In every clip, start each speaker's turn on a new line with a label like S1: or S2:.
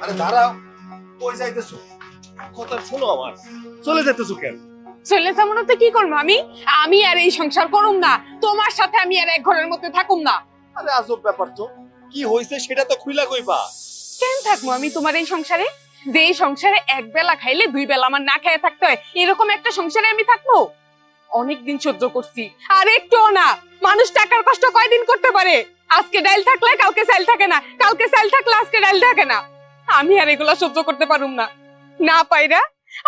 S1: আরে দাঁড়াও, কই যাইতেছো? কথা শোনো আমার, চলে যাইতেছো কেন?
S2: চলে যাবো না তো কি করবো আমি? আমি আর এই সংসার করুম না, তোমার সাথে আমি আর এক ঘরের মধ্যে থাকুম না।
S1: আরে আজব ব্যাপার তো, কি হইছে সেটা তো খুইলা কইবা।
S2: কেন থাকবো আমি তোমার এই সংসারে? যে এই সংসারে এক বেলা খাইলে দুই বেলা আমার না খেয়ে থাকতে হয়, এরকম একটা সংসারে আমি থাকবো? অনেকদিন সহ্য করছি, আর একটুও না। মানুষ টাকার কষ্ট কয়দিন করতে পারে? আজকে ডাল থাকলে কালকে চাল থাকে না, কালকে চাল থাকলে আজকে ডাল থাকে না। আমি আর এগুলা সহ্য করতে পারুম না। না পাইরা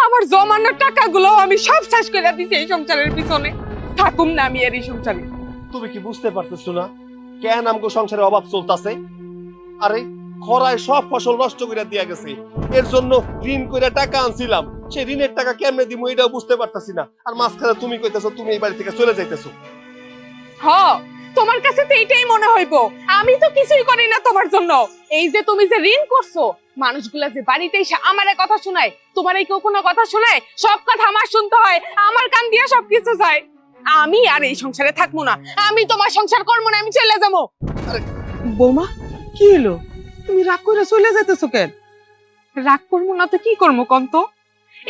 S2: আমার জমানোর টাকাগুলো আমি সব শেষ করে দিছি এই সংসারের পিছনে। থাকুম না আমি আর এই সংসারে।
S1: তুমি কি বুঝতে পারতেছো না কেন আমগো সংসারে অভাব চলতেছে? আরে খরায় সব ফসল নষ্ট করে দিয়া গেছে, এর জন্য ঋণ কইরা টাকা আনছিলাম, সেই ঋণের টাকা কেমনে দিমু এটাও বুঝতে পারতাছি না। আর মাঝখানে তুমি কইতেছো তুমি এই বাড়ি থেকে চলে যাইতেছো।
S2: হ, তোমার কাছে তো এইটাই মনে হইব আমি তো কিছুই করি না তোমার জন্য। এই যে তুমি যে ঋণ করছো, মানুষগুলা যে বাড়িতে এসে আমারে কথা শোনায়, তোমার এই কেউ কোনো কথা শোনায়? সব কথা আমার শুনতে হয়, আমার কান দিয়ে সবকিছু যায়। আমি আর এই সংসারে থাকবো না, আমি তোমার সংসার করবো না, আমি চলে যাবো।
S3: বৌমা, কি হলো? তুমি রাগ করে চলে যাইতেছো কেন?
S2: রাগ করবো না তো কি করবো কন্ত?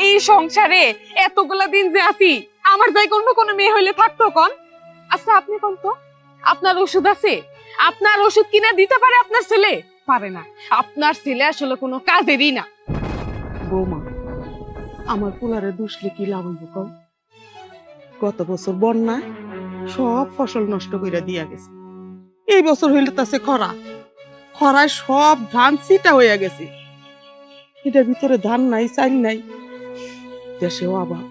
S2: এই সংসারে এতগুলা দিন যে আছি, আমার যাই কোনো মেয়ে হইলে থাকতো কন? আচ্ছা আপনি কন্ত, আপনার ওষুধ আছে? আপনার ওষুধ কিনা দিতে পারে আপনার ছেলে? পারে না। আপনার ছেলে আসলে কোনো কাজেরই না।
S3: বৌমা, আমার পোলারে দুষলে কি লাভ হইব কও? গত বছর বন্যায় সব ফসল নষ্ট কইরা দিয়া গেছে। এই বছর হইলে তাছে খরা, খরায় সব ধান ছিটা হইয়া গেছে। এটার ভিতরে ধান নাই, চাল নাই, দেশেও আবার।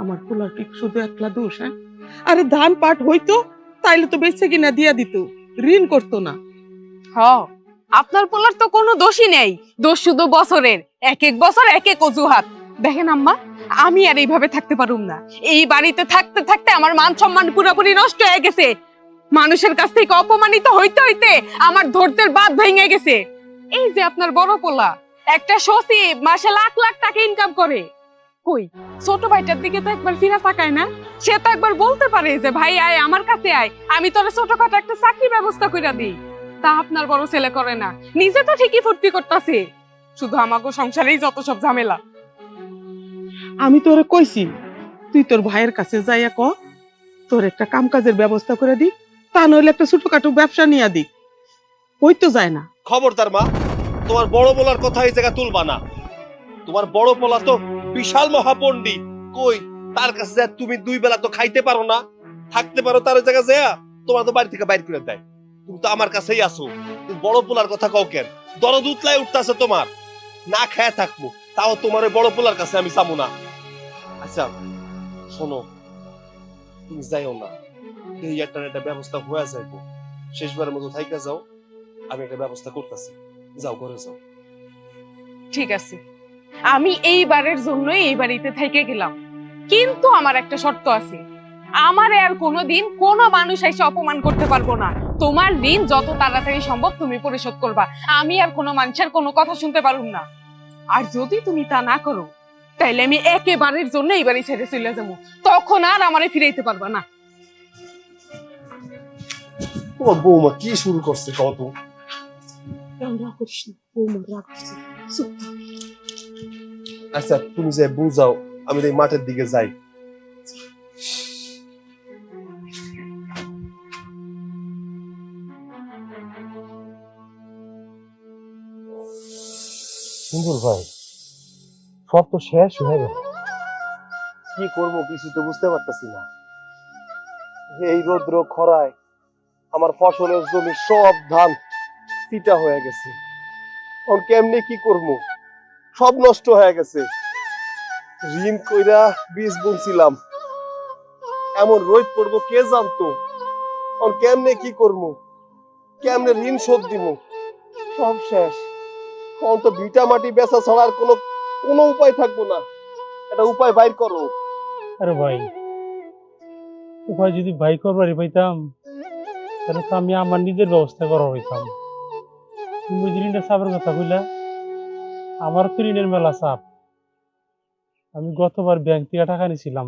S3: আমার পোলার কি শুধু একলা দোষ? হ্যাঁ, আরে ধান পাট হইতো তাইলে তো বেঁচে কিনা দিয়া দিত, ঋণ করতো না।
S2: হ, আপনার পোলার তো কোনো দোষই নেই, দোষ শুধু বছরের। এক এক বছর এক এক অজুহাত। দেখেন আম্মা, আমি আর এইভাবে থাকতে পারুম না। এই বাড়িতে থাকতে থাকতে আমার মান সম্মান পুরোপুরি নষ্ট হয়ে গেছে। মানুষের কাছ থেকে অপমানিত হইতে হইতে আমার ধৈর্যের বাঁধ ভেঙে গেছে। এই যে আপনার বড় পোলা, একটা সচিব, মাসে লাখ লাখ টাকা ইনকাম করে। কই ছোট ভাইটার দিকে তো একবার ফিরে তাকায় না? সে তো একবার বলতে পারে যে ভাই আয় আমার কাছে আয়, আমি তোর ছোটখাটো একটা চাকরি ব্যবস্থা করে দিই। তা আপনার বড় ছেলে করে না, নিজে তো ঠিকই ফুর্তি করতেছে, শুধু আমাকে সংসারেই যত সব ঝামেলা।
S3: আমি তোরে কইছি তুই তোর ভাইয়ের কাছে যাইয়া ক তোর একটা কাম কাজের ব্যবস্থা করে দিক, তা নইলে একটা ছোটখাটো ব্যবসা নিয়ে দিক। ওই তো যায় না।
S1: খবরদার মা, তোমার বড় পোলার কথা এই জায়গা তুলবা না। তোমার বড় পোলা তো বিশাল মহাপণ্ডিত, কই তার কাছে যা তুমি দুই বেলা তো খাইতে পারো না, থাকতে পারো তার জায়গা যা, তোমার তো বাড়ি থেকে বাইর করে দেয়। তুমি তো আমার কাছেই আসো, তুমি বড় পোলার কথা কও কেন? দরদ উতলায় উঠতেছে তোমার, না খায় থাকবো, তাও তোমার ওই বড় পোলার কাছে আমি যাবো না। আচ্ছা শোনো, তুমি যাইও না, এই একটা ব্যবস্থা হয়ে যাইবো, শেষবারের মতো থাইকা যাও, আমি একটা ব্যবস্থা করতেছি, যাও ঘরে যাও।
S2: ঠিক আছে, আমি এইবারের জন্য এই বাড়িতে থেকে গেলাম, কিন্তু আমার একটা শর্ত আছে। আমার আর কোনোদিন কোনো মানুষ এসে অপমান করতে পারবো না। তোমার ঋণ যত তাড়াতাড়ি সম্ভব তুমি পরিশোধ করবা, আমি আর কোনো মানুষের কোনো কথা শুনতে পারুম না। আর যদি তুমি তা না করো, তাইলে আমি একেবারের জন্য এই বাড়ি ছেড়ে চলে যাবো, তখন আর আমারে ফিরাইতে পারবা না।
S1: তোমার বৌমা কি শুরু করছে কত?
S3: রাগ করিস না বৌমা, রাগ করছে। চুপ থাক।
S1: আচ্ছা তুমি যে বুঝাও, আমি এই মাঠের দিকে যাই। সুন্দর ভাই, সব তো শেষ হয়ে গেল, কি করবো কিছু তো বুঝতে পারতেছি না। এই রৌদ্র খরায় আমার ফসলের জমি সব ধান চিটা হয়ে গেছে, এখন কেমনে কি করবো, সব নষ্ট হয়ে গেছে। ঋণ কইরা বীজ বুনছিলাম, এমন রোদ পড়বো কে জানতো, এখন কেমনে কি করবো, কেমনে ঋণ শোধ দিব, সব শেষ। এখন তো ভিটা মাটি বেচা ছাড়া আর কোনো কোনো উপায় থাকবো না, একটা উপায় বাইর করো।
S4: আরে ভাই, উপায় যদি ভাই করবারই পাইতাম তাহলে তো আমি আমার নিজের ব্যবস্থা করা হইতাম। তুমি যে ঋণের চাপের কথা কইলা, আমার তো ঋণের মেলা চাপ। আমি গতবার ব্যাংক থেকে টাকা নিয়েছিলাম,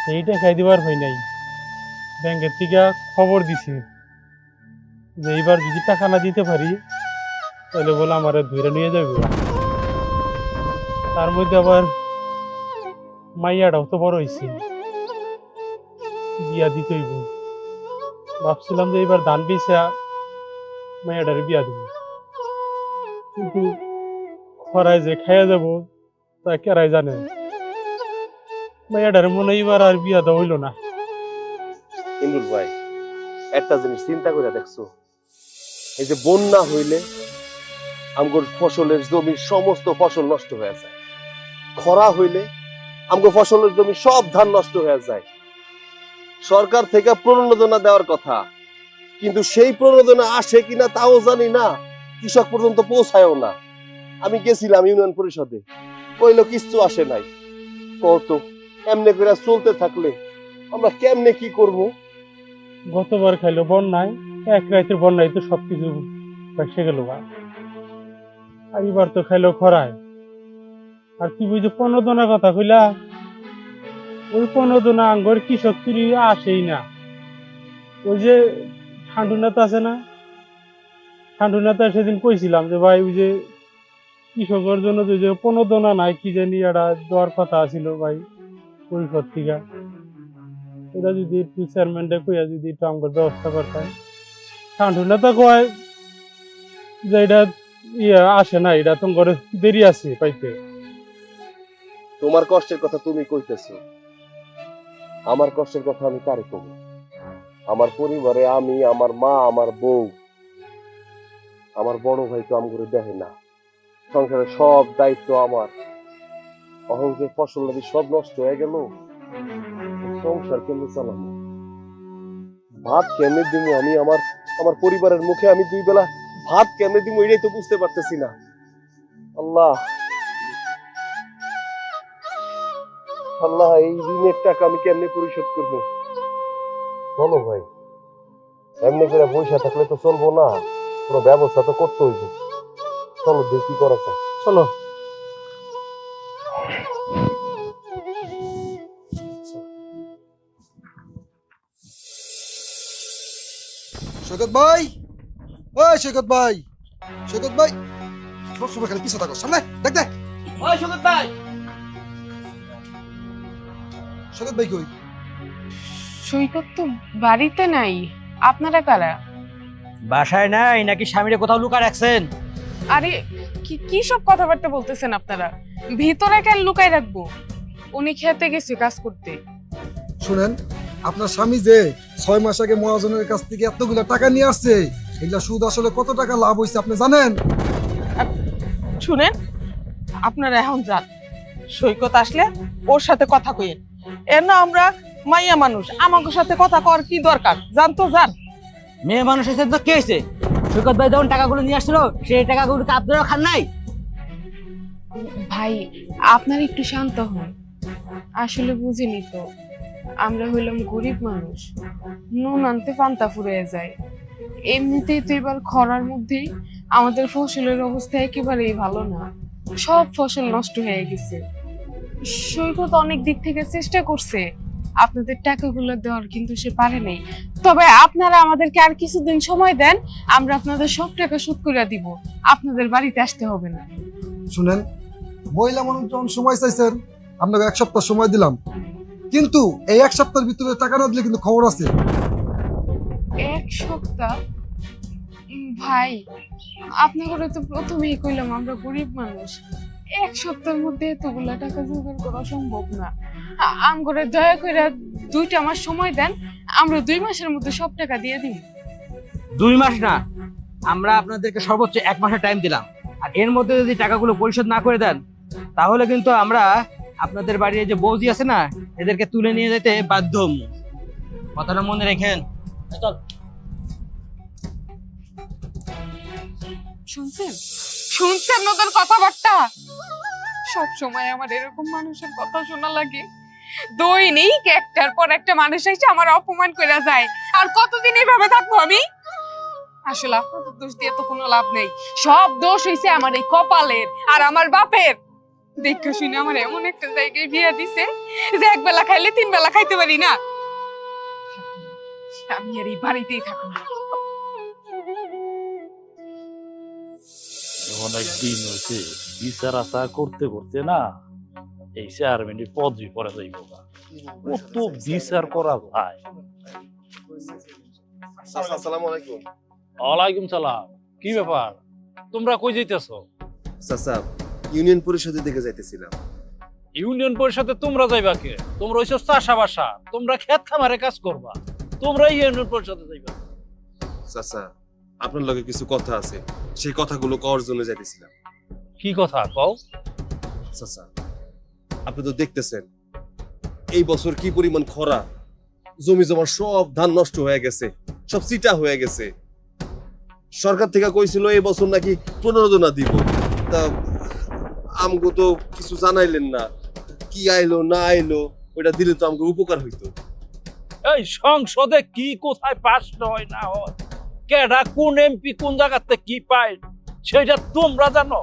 S4: সেইটা খাই দিবার হয় নাই। ব্যাংকের থেকে খবর দিছি যে এইবার যদি টাকা না দিতে পারি তাহলে বলে আমার ধুইরা নিয়ে যাবে। তার মধ্যে আবার মাইয়াটাও তো বড় হয়েছে, বিয়া দিতে হইব। ভাবছিলাম যে এবার ধান বেচা মাইয়াটারে বিয়া দিব, কিন্তু খরায় যে খাইয়া যাব তা কেরাই জানে। মাইয়াটারে মনে হয় এবার আর বিয়া দেওয়া হইল না।
S1: ইমরুল ভাই, একটা জিনিস চিন্তা করে দেখছো, এই যে বন্যা হইলে আমগোর ফসলের জমির সমস্ত ফসল নষ্ট হয়ে যায়, খরা হইলে আমগো ফসলের জমি সব ধান নষ্ট হয়ে যায়। সরকার থেকে প্রণোদনা দেওয়ার কথা, কিন্তু সেই প্রণোদনা আসে কিনা তাও জানি না, কৃষক পর্যন্ত পৌঁছায়ও না। আমি গেছিলাম ইউনিয়ন পরিষদে, কইলো কিছু আসে নাই। কত এমনি করে চলতে থাকলে আমরা কেমনে কি করব?
S4: গতবার খাইলো বন্যায়, এক রাতের বন্যায় তো সবকিছু ভেসে গেল। আর এবার তো খাইলো খরায়। আর কি বুঝে প্রণোদনার কথা কইলা, ওই প্রণোদনা আঙ্গর কৃষক তুলি আসেই না। ওই যে ঠান্ডু নেতা আছে না, ঠান্ডু নেতা সেদিন কইছিলাম যে ভাই ওই যে কৃষকের জন্য যে প্রণোদনা নাই কি জানি এটা দেওয়ার কথা ছিল ভাই পরিষদ থেকে। এটা যদি একটু চেয়ারম্যানটা কইয়া যদি একটু আমাদের ব্যবস্থা করতেন। ঠান্ডু নেতা কয় যে এটা আসে না, এটা তোমার দেরি আছে পাইতে।
S1: তোমার কষ্টের কথা তুমি কইতেছো, আমার কষ্টের কথা আমি কারে কব? আমার পরিবারে আমি, আমার মা, আমার বউ, আমার বড় ভাই তো আমগুলো দেখে না। সংসারের সব দায়িত্ব আমার। অহংকে ফসল নদী সব নষ্ট হয়ে গেল, সংসার কেমনে চালাবো? ভাত কেমনে দিব আমি? আমার আমার পরিবারের মুখে আমি 2 বেলা ভাত কেমনে দিব এটাই তো বুঝতে পারতেছি না। আল্লাহ আল্লাহ, এই ঋণের টাকা আমি কেমনে পরিশোধ করবো? বলো ভাই, এমনি করে বসে থাকলে তো চলবো না, কোনো ব্যবস্থা তো করতে হইব। চলো দেখি কি করা যায়।
S4: চলো।
S5: সৈকত ভাই, ওই সৈকত ভাই, সৈকত ভাই, সবসময় খালি পিছু থাকো, সামনে দেখ দেখ।
S6: ওই সৈকত ভাই,
S5: সৈকত ভাই কই?
S2: সৈকত তো বাড়িতে নাই। আপনারা কারা?
S6: বাসায় নাই নাকি স্বামীরে কোথাও লুকা রাখছেন?
S2: আরে কি সব কথাবার্তা বলতেছেন আপনারা? ভিতরে কেন লুকাই রাখবো? উনি খেতে গেছে কাজ করতে।
S5: শুনেন, আপনার স্বামী যে 6 মাস আগে মহাজনের কাছ থেকে এতগুলো টাকা নিয়ে আসছে, এগুলা সুদ আসলে কত টাকা লাভ হয়েছে আপনি জানেন?
S3: শুনেন, আপনারা এখন যান। সৈকত আসলে ওর সাথে কথা কইেন। এর না আমরা মাইয়া মানুষ, আমাকে সাথে কথা কর কি দরকার? যান তো যান।
S6: মেয়ে মানুষ এসে তো কে হয়েছে? সৈকত ভাই যখন টাকাগুলো নিয়ে আসছিল সেই টাকাগুলো আপনারা খান নাই?
S2: ভাই, আপনারা একটু শান্ত হন। আসলে বুঝিনি তো, আমরা হইলাম গরিব মানুষ, নুন আনতে পান্তা ফুরিয়ে যায়। এমনিতেই তো এবার খরার মধ্যেই আমাদের ফসলের অবস্থা একেবারেই ভালো না, সব ফসল নষ্ট হয়ে গেছে। সৈকত অনেক দিক থেকে চেষ্টা করছে আপনাদের টাকাগুলো দেওয়ার, কিন্তু সে পারে নাই। তবে আপনারা আমাদেরকে আর কিছুদিন সময় দেন, আমরা আপনাদের সব টাকা শোধ করে দিব। আপনাদের বাড়িতে আসতে হবে না।
S5: শুনেন, মহিলা মানুষ যখন সময় চাইছেন, আপনাকে 1 সপ্তাহ সময় দিলাম, কিন্তু এই 1 সপ্তাহের ভিতরে টাকা না দিলে কিন্তু খবর আছে।
S2: 1 সপ্তাহ? ভাই, আপনাকে তো প্রথমেই কইলাম আমরা গরিব মানুষ, 1 সপ্তাহের মধ্যে এতগুলা টাকা জোগাড় করা সম্ভব না। আমগরে দয়া করে 2টা মাস সময় দেন, আমরা 2 মাসের মধ্যে সব টাকা দিয়ে দিই।
S6: 2 মাস না, আমরা আপনাদেরকে সর্বোচ্চ 1 মাসের টাইম দিলাম। আর এর মধ্যে যদি টাকাগুলো পরিশোধ না করে দেন, তাহলে কিন্তু আমরা আপনাদের বাড়ির যে বৌজি আছে না, এদেরকে তুলে নিয়ে যেতে বাধ্য হব। কথাটা মনে রেখেন। চল।
S2: শুনছেন শুনছেন ওদের কথাবার্তা? সব সময় আমার এরকম মানুষের কথা শোনা লাগে। দৈনিক একটার পর একটা মানুষ এসে আমার অপমান করে যায়। আর কতদিন এইভাবে থাকবো আমি? আসলে আপনাদের দোষ দিয়ে তো কোনো লাভ নেই, সব দোষ হইছে আমার এই কপালের আর আমার বাপের। দেখা শুনে আমার এমন একটা জায়গায় বিয়ে দিছে যে 1 বেলা খাইলে 3 বেলা খাইতে পারি না। আমি আর এই বাড়িতেই থাকবো না।
S7: অনেক দিন হয়েছে বিচার আচার করতে করতে না এই চেয়ারম্যানের পদই পরে যাইব না। কত বিচার করা যায়।
S1: আসসালামু আলাইকুম।
S7: ওয়ালাইকুম সালাম। কি ব্যাপার, তোমরা কই যাইতেছো?
S1: চাচা, ইউনিয়ন পরিষদে দেখে যাইতেছিলাম।
S7: ইউনিয়ন পরিষদে তোমরা যাইবা কে? তোমরা হইছো চাষাবাসা, তোমরা ক্ষেত খামারে কাজ করবা, তোমরা ইউনিয়ন পরিষদে যাইবা।
S1: চাচা, আপনার লগে কিছু কথা আছে, সেই কথাগুলো কওয়ার জন্য যাইতেছিলাম।
S7: কি কথা কও?
S1: চাচা, আপনি তো দেখতেছেন এই বছর কি পরিমাণ খরা, জমি জমা সব ধান নষ্ট হয়ে গেছে, সব চিটা হয়ে গেছে। সরকার থেকে কইছিল এই বছর নাকি 15 জনা দিব, তা আমগো তো কিছু জানাইলেন না, কি আইলো না আইলো, ওইটা দিলে তো আমগো উপকার হইতো।
S7: এই সংসদে কি কোথায় পাস হয় না হয়, কেডা কোন এমপি কোন জায়গাতে কি পায় সেটা তোমরা জানো?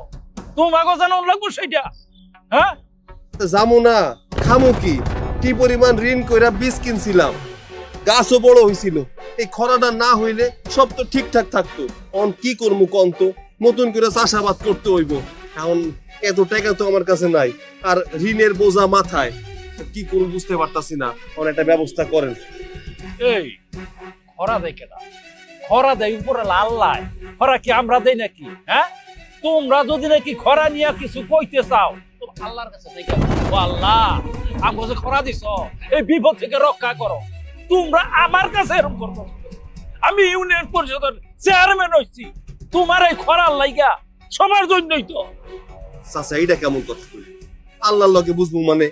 S7: তোমাকে জানো লাগবো সেটা? হ্যাঁ,
S1: জামু না খামু কি? কি পরিমাণ ঋণ কইরা বীজ কিনছিলাম, গাছও বড় হইছিল। এই খরাটা না হইলে সব তো ঠিকঠাক থাকতো। অন কি করবো কন তো, নতুন করে চাষাবাদ করতে হইব। এখন এত টাকা তো আমার কাছে নাই, আর ঋণের বোঝা মাথায়, কি করবো বুঝতে পারতাছি না। অন একটা ব্যবস্থা করেন।
S7: এই খরা দেয় কেনা? খরা দেয় উপরে আল্লাহ, খরা কি আমরা দেই নাকি? হ্যাঁ, তোমরা যদি নাকি খরা নিয়ে কিছু কইতে চাও তো আল্লাহর কাছে দেখে, ও আল্লাহ আমাকে যে খরা দিছ, এই বিপদ থেকে রক্ষা করো। তোমরা আমার কাছে এরকম করবো? আমি ইউনিয়ন পরিষদের চেয়ারম্যান হইছি, তোমার এই খরার লাইগা সবার জন্যই তো।
S1: চাচা, এটা কেমন কথা কই? আল্লাহর লগে বুঝবো মানে?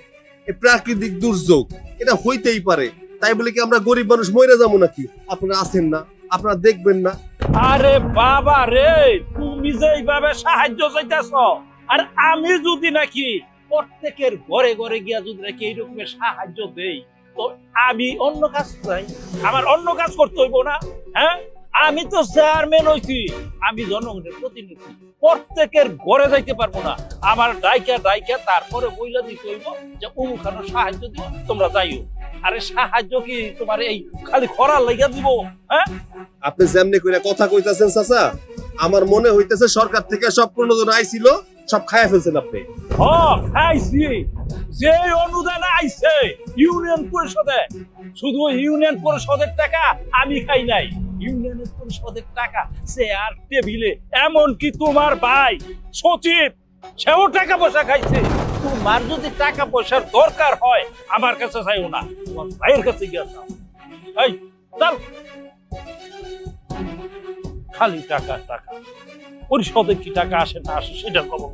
S1: এই প্রাকৃতিক দুর্যোগ, এটা হইতেই পারে, তাই বলে কি আমরা গরিব মানুষ মরে যাবো নাকি? আপনারা আছেন না, আপনারা দেখবেন না?
S7: আরে বাবা রে, তুমি যে এইভাবে সাহায্য চাইতেছ, আর আমি যদি নাকি প্রত্যেকের ঘরে ঘরে গিয়া যদি নাকি এইরকমের সাহায্য দেই, তো আমি অন্য কাজ চাই, আমার অন্য কাজ করতে হইব না? হ্যাঁ, আমি তো চেয়ারম্যান হইছি, আমি জনগণের প্রতিনিধি, প্রত্যেকের ঘরে যাইতে পারবো না। আমার ডাইকা ডাইকা তারপরে বইলা দিতে হইব যে অমুখানো সাহায্য দিব, তোমরা যাইও। আরে সাহায্য কি তোমার এই খালি খরার লাইগা দিব? হ্যাঁ,
S1: আপনি যেমনি কইরা কথা কইতাছেন চাচা, আমার মনে হইতেছে সরকার থেকে সব 15 জন আইছিল, সব খায়া ফেলছেন আপনি।
S7: খাইছি। যে অনুদান আইছে ইউনিয়ন পরিষদে, শুধু ইউনিয়ন পরিষদের টাকা আমি খাই নাই, ইউনিয়ন পরিষদের টাকা চেয়ার টেবিলে, এমনকি তোমার ভাই সচিব সেও টাকা পয়সা খাইছে। তোমার যদি টাকা পয়সার দরকার হয় আমার কাছে চাইও না, তোমার ভাইয়ের কাছে গিয়ে যাও। এই চল, খালি টাকা টাকা, পরিষদে কি টাকা আসে না আসে সেটা খবর।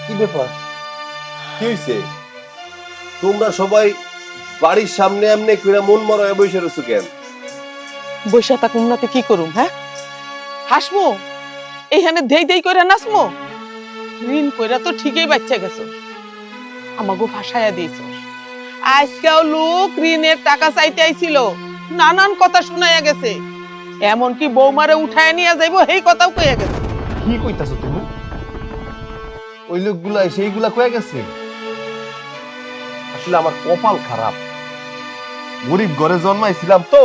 S1: কি ব্যাপার, কি হইছে? তোমরা সবাই বাড়ির সামনে এমনি কইরা মন মরা হয়ে বসে রইছো কেন?
S3: বৈশা থাকুম নাতে কি করুম? হ্যাঁ, হাসমো এইখানে দেই দেই করে নাচমো? ঋণ কইরা তো ঠিকই বাচ্চা গেছো, আমাগো ফাঁসাইয়া দিয়েছ। আজকেও লোক ঋণের টাকা চাইতে আইছিল, নানান কথা শোনাইয়া গেছে, এমনকি বৌমারে উঠায় নিয়ে যাইবো এই কথাও কইয়া গেছে।
S1: কি কইতাছো তুমি? ওই লোকগুলা সেইগুলা কয়ে গেছে? আসলে আমার কপাল খারাপ, গরিব ঘরে জন্মাইছিলাম তো,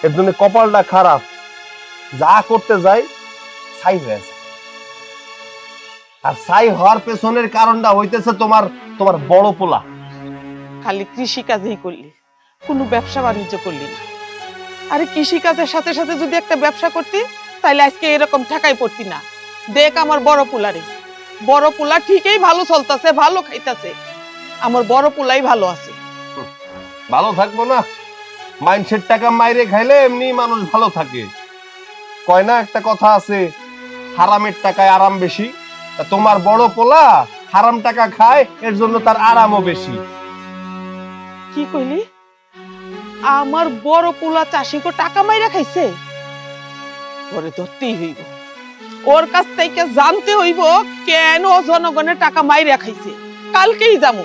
S1: এর জন্য কপালটা খারাপ। যা করতে যাই ছাই হয়ে যায়। আর ছাই হওয়ার পেছনের কারণটা হইতেছে তোমার তোমার বড় পোলা।
S3: খালি কৃষি কাজেই করলি, কোনো ব্যবসা বাণিজ্য করলি না। আরে কৃষি কাজের সাথে সাথে যদি একটা ব্যবসা করতি তাহলে আজকে এরকম ঠেকাই পড়তি না। দেখ আমার বড় পোলারে, বড় পোলা ঠিকই ভালো চলতেছে, ভালো খাইতেছে, আমার বড় পোলাই ভালো আছে।
S1: ভালো থাকবো না? মাইন্ডসেট টাকা মাইরে খাইলে এমনি মানুষ ভালো থাকে। কয় না একটা কথা আছে, হারামের টাকায় আরাম বেশি। তা তোমার বড় পোলা হারাম টাকা খায়, এর জন্য তার আরামও বেশি।
S3: কি কইলি? আমার বড় পোলা চাষিকে টাকা মাইরা খাইছে? ওরে ধরতেই হইব, ওর কাছ থেকে জানতে হইব কেন জনগণের টাকা মাইরা খাইছে। কালকেই যাবো,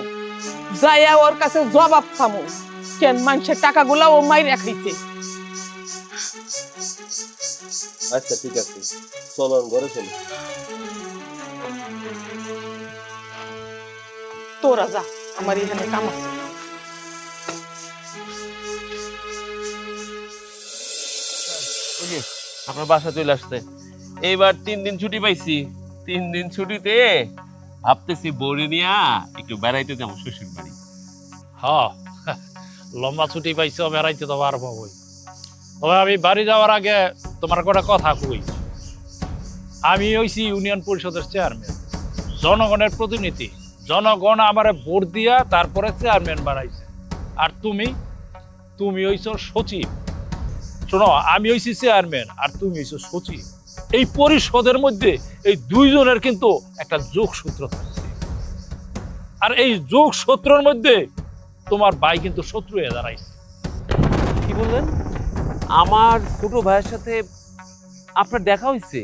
S3: যাইয়া ওর কাছে জবাব চামু কেন মানুষের টাকাগুলা ও মাইরা খাইছে।
S1: আচ্ছা ঠিক আছে, চলুন ঘরে চলো।
S3: তোরা যা, আমার এখানে কাম আছে।
S8: ওই যে আপনার বাসা চলে আসছে, এইবার 3 দিন ছুটি পাইছি। 3 দিন ছুটিতে ভাবতেছি বড়ি নিয়া একটু বেড়াইতে যাবো শ্বশুর বাড়ি।
S7: হ্যাঁ, লম্বা ছুটি পাইছো, বেড়াইতে তো পারবো বই। তবে আমি বাড়ি যাওয়ার আগে তোমার একটা কথা কই। আমি হইছি ইউনিয়ন পরিষদের চেয়ারম্যান, জনগণের প্রতিনিধি। জনগণ আমারে ভোট দিয়া তারপরে চেয়ারম্যান বানাইছে। আর তুমি হইছো সচিব। শোনো, আমি হইছি চেয়ারম্যান আর তুমি হইছো সচিব। এই পরিষদের মধ্যে এই দুইজনের কিন্তু একটা যোগসূত্র থাকছে, আর এই যোগসূত্রের মধ্যে তোমার ভাই কিন্তু শত্রু হয়ে দাঁড়াইছে।
S8: কি বললেন? আমার ছোট ভাইয়ের সাথে আপনার দেখা হইছে?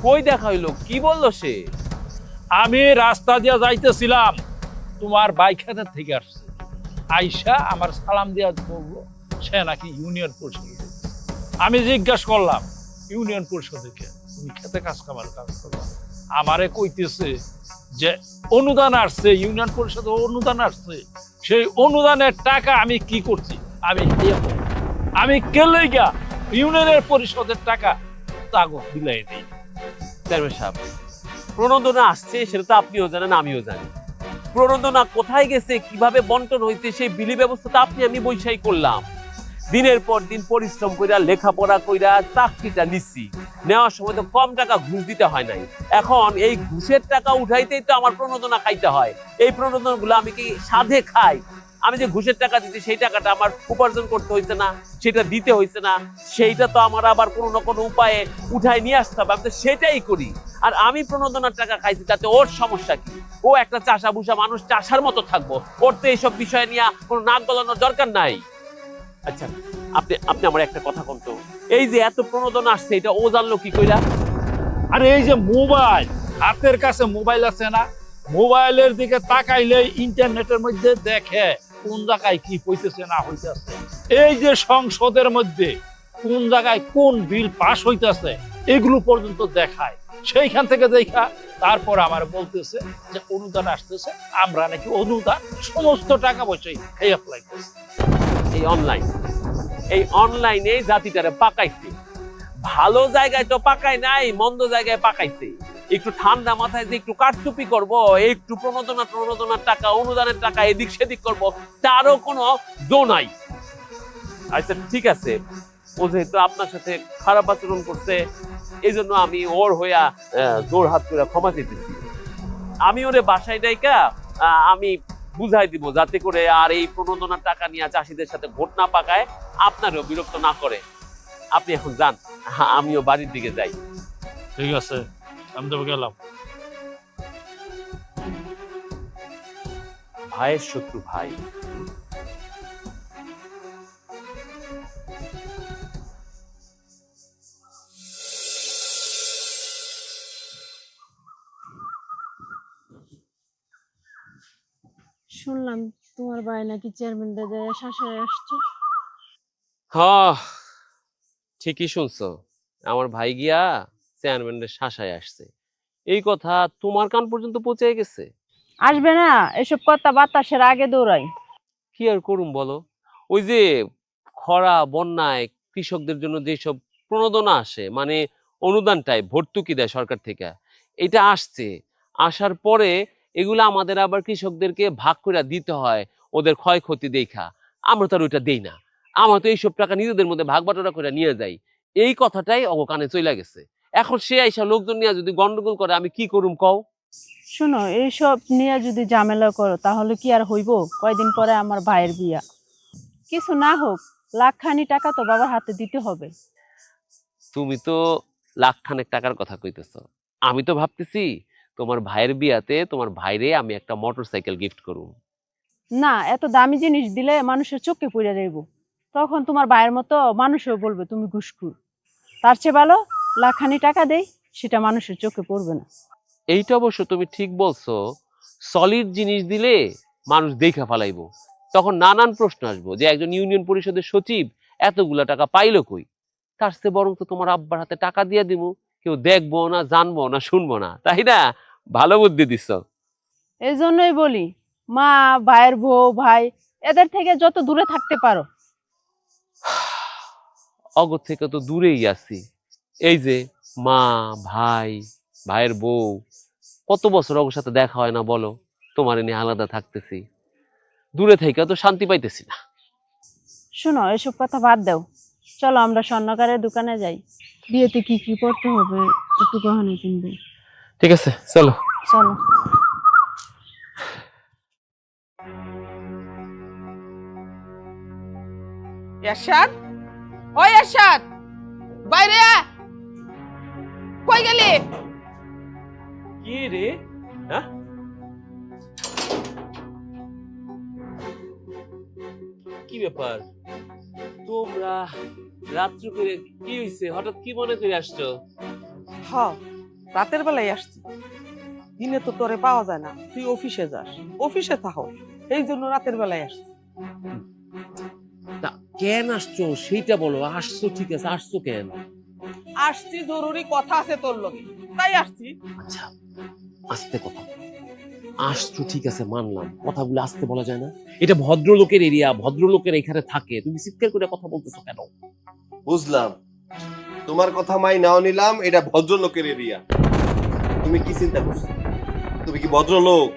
S8: কই দেখা হইলো? কি বললো সে?
S7: আমি রাস্তা দিয়ে যাইতেছিলাম, তোমার ভাই খেতের থেকে আসছে, আইসা আমার সালাম দিয়া বললো সে নাকি ইউনিয়ন পরিষদে। আমি জিজ্ঞাসা করলাম ইউনিয়ন পরিষদে কে? তুমি খেতে কাজ করবা? আমারে কইতেছে যে অনুদান আসছে, ইউনিয়ন পরিষদে অনুদান আসছে, সেই অনুদানের টাকা আমি কি করছি? আমি কেলে গা ইউনিয়নের পরিষদের টাকা তাগো বিলাই দিই।
S8: চেয়ারম্যান সাহেব, প্রণোদনা আসছে সেটা তো আপনিও জানেন, আমিও জানি। প্রণোদনা কোথায় গেছে, কিভাবে বন্টন হয়েছে, সেই বিলি ব্যবস্থাটা আপনি আমি বৈশাই করলাম। দিনের পর দিন পরিশ্রম কইরা, লেখাপড়া কইরা চাকরিটা নিচ্ছি। নেওয়ার সময় তো কম টাকা ঘুষ দিতে হয় নাই। এখন এই ঘুষের টাকা উঠাইতেই তো আমার প্রণোদনা খাইতে হয়। এই প্রণোদনা গুলো আমি কি সাধে খাই? আমি যে ঘুষের টাকা দিচ্ছি সেই টাকাটা আমার উপার্জন করতে হয়েছে না, সেটা দিতে হয়েছে না, সেইটা তো আমার আবার কোনো না কোনো উপায়ে উঠায় নিয়ে আসতে হবে। আমি তো সেটাই করি। আর আমি প্রণোদনার টাকা খাইছি, তাতে ওর সমস্যা কি? ও একটা চাষা ভুষা মানুষ, চাষার মতো থাকবো। ওর তো এইসব বিষয় নিয়ে কোনো নাক গলানোর দরকার নাই। আচ্ছা, আপনি আমার একটা কথা কোন তো, এই যে এত প্রণোদনা আসছে এটা ও জানলো কি কইরা?
S7: আর এই যে মোবাইল, হাতের কাছে মোবাইল আছে না, মোবাইলের দিকে তাকাইলে ইন্টারনেটের মধ্যে দেখে কোন জায়গায় কি হইতেছে না হইতেছে। এই যে সংসদের মধ্যে কোন জায়গায় কোন বিল পাস হইতেছে এগুলো পর্যন্ত দেখায়। সেইখান থেকে দেখা তারপর আমার বলতেছে যে অনুদান আসতেছে, আমরা নাকি অনুদান সমস্ত টাকা পয়সা এই অ্যাপ্লাই করছি।
S8: এই অনলাইনে জাতিটারে পাকাইছে। ভালো জায়গায় তো পাকায় নাই, মন্দ জায়গায় পাকাইছে। একটু ঠান্ডা মাথায় যে একটু কারচুপি করব, একটু প্রণোদনার টাকা, অনুদানের টাকা এদিক সেদিক করব, তারও কোনো জো নাই। আচ্ছা ঠিক আছে, ও যেহেতু আপনার সাথে খারাপ আচরণ করছে, এই জন্য আমি ওর হইয়া জোর হাত করে ক্ষমা চাইতেছি। আমি ওরে বাসায় ডাইকা আমি বুঝাই দিব, যাতে করে আর এই প্রণোদনার টাকা নিয়ে চাষিদের সাথে ভোট না পাকায়, আপনারও বিরক্ত না করে। আপনি এখন যান, আমিও বাড়ির দিকে যাই।
S7: ঠিক আছে, আমি তো গেলাম।
S8: ভাইয়ের শত্রু ভাই।
S9: শুনলাম তোমার ভাই নাকি চেয়ারম্যান দাদা শাসায় আসছে।
S8: হ্যাঁ, ঠিকই শুনছো, আমার ভাই গিয়া চেয়ারম্যানের শাসায় আসছে। এই কথা তোমার কান পর্যন্ত পৌঁছে গেছে?
S9: আসবে না, এসব কথা বাতাসের আগে দৌড়াই।
S8: কি আর করুম বলো, ওই যে খরা বন্যায় কৃষকদের জন্য যেসব প্রণোদনা আসে, মানে অনুদানটাই ভর্তুকি দেয় সরকার থেকে, এটা আসছে। আসার পরে এগুলো আমাদের আবার কৃষকদেরকে ভাগ করে দিতে হয় ওদের ক্ষয়ক্ষতি দেখা। আমরা তো আর ওইটা দেই না, আমরা তো এইসব টাকা নিজেদের মধ্যে ভাগ বাটোয়ারা করে নিয়ে যাই। এই কথাটাই অবকানে চলে গেছে। এখন সে আইসা লোকজন নিয়ে যদি গন্ডগোল করে, আমি কি করুম কও?
S9: শোনো, এইসব নিয়ে যদি ঝামেলা করো তাহলে কি আর হইব? কয়দিন পরে আমার ভাইয়ের বিয়া, কিছু না হোক লাখখানি টাকা তো বাবার হাতে দিতে হবে।
S8: তুমি তো লাখখানেক টাকার কথা কইতেছ, আমি তো ভাবতেছি তোমার ভাইয়ের বিয়াতে তোমার ভাইরে আমি একটা মোটরসাইকেল গিফট করুম।
S9: না, এত দামি জিনিস দিলে মানুষের চোখে পড়ে যাইব, তখন তোমার ভাইয়ের মতো মানুষও বলবে তুমি ঘুষখোর। তার চেয়ে ভালো লাখখানি টাকা দেই, সেটা মানুষের চোখে পড়বে না।
S8: এইটা অবশ্য তুমি ঠিক বলছো, সলিড জিনিস দিলে মানুষ দেখা ফেলাইবো, তখন নানান প্রশ্ন আসবো যে একজন ইউনিয়ন পরিষদের সচিব এতগুলা টাকা পাইলো কই। তার চেয়ে বরং তো তোমার আব্বার হাতে টাকা দিয়ে দিব, কেউ দেখবো না, জানবো না, শুনবো না, তাই না? ভালো বুদ্ধি দিচ্ছ।
S9: এই জন্যই বলি মা, ভাইয়ের বউ, ভাই এদের থেকে যত দূরে থাকতে পারো।
S8: অগর থেকে তো দূরেই আছি। এই যে মা, ভাই, ভাইয়ের বউ, কত বছর অগর সাথে দেখা হয় না বলো? তোমার নিয়ে আলাদা থাকতেছি, দূরে থেকে তো শান্তি পাইতেছি না।
S9: শোনো, এসব কথা বাদ দাও, চলো আমরা স্বর্ণকারের দোকানে যাই। বিয়েতে কি কি করতে হবে একটু গহনা কিনবো।
S8: ঠিক আছে, চলো।
S9: চলো।
S2: এরশাদ, ওই এরশাদ, বাইরে আয়। কই গেলি?
S8: কি রে? হ্যাঁ, কি ব্যাপার? তোমরা রাত্রি করে কি হইছে? হঠাৎ কি মনে করে আসছো?
S3: হ, রাতের বেলায় আসছি। দিনে তো তোরে পাওয়া যায় না, তুই অফিসে যাস, অফিসে থাকো, এই জন্য রাতের বেলায় আসছি।
S8: তা কেন আসছো সেইটা বলো। আসছো ঠিক আছে, আসছো কেন?
S3: আসছি জরুরি কথা আছে তোর লগে, তাই আসছি।
S8: আচ্ছা, আস্তে কথা বলো। আসছো ঠিক আছে, মানলাম, কথাগুলো আস্তে বলা যায় না? এটা ভদ্রলোকের এরিয়া, ভদ্রলোকের এখানে থাকে, তুমি চিৎকার করে কথা বলতেছো কেন?
S1: বুঝলাম, তোমার কথা মাই নাও নিলাম, এটা ভদ্রলোকের এরিয়া। তুমি কি চিন্তা করছো? তুমি কি ভদ্রলোক?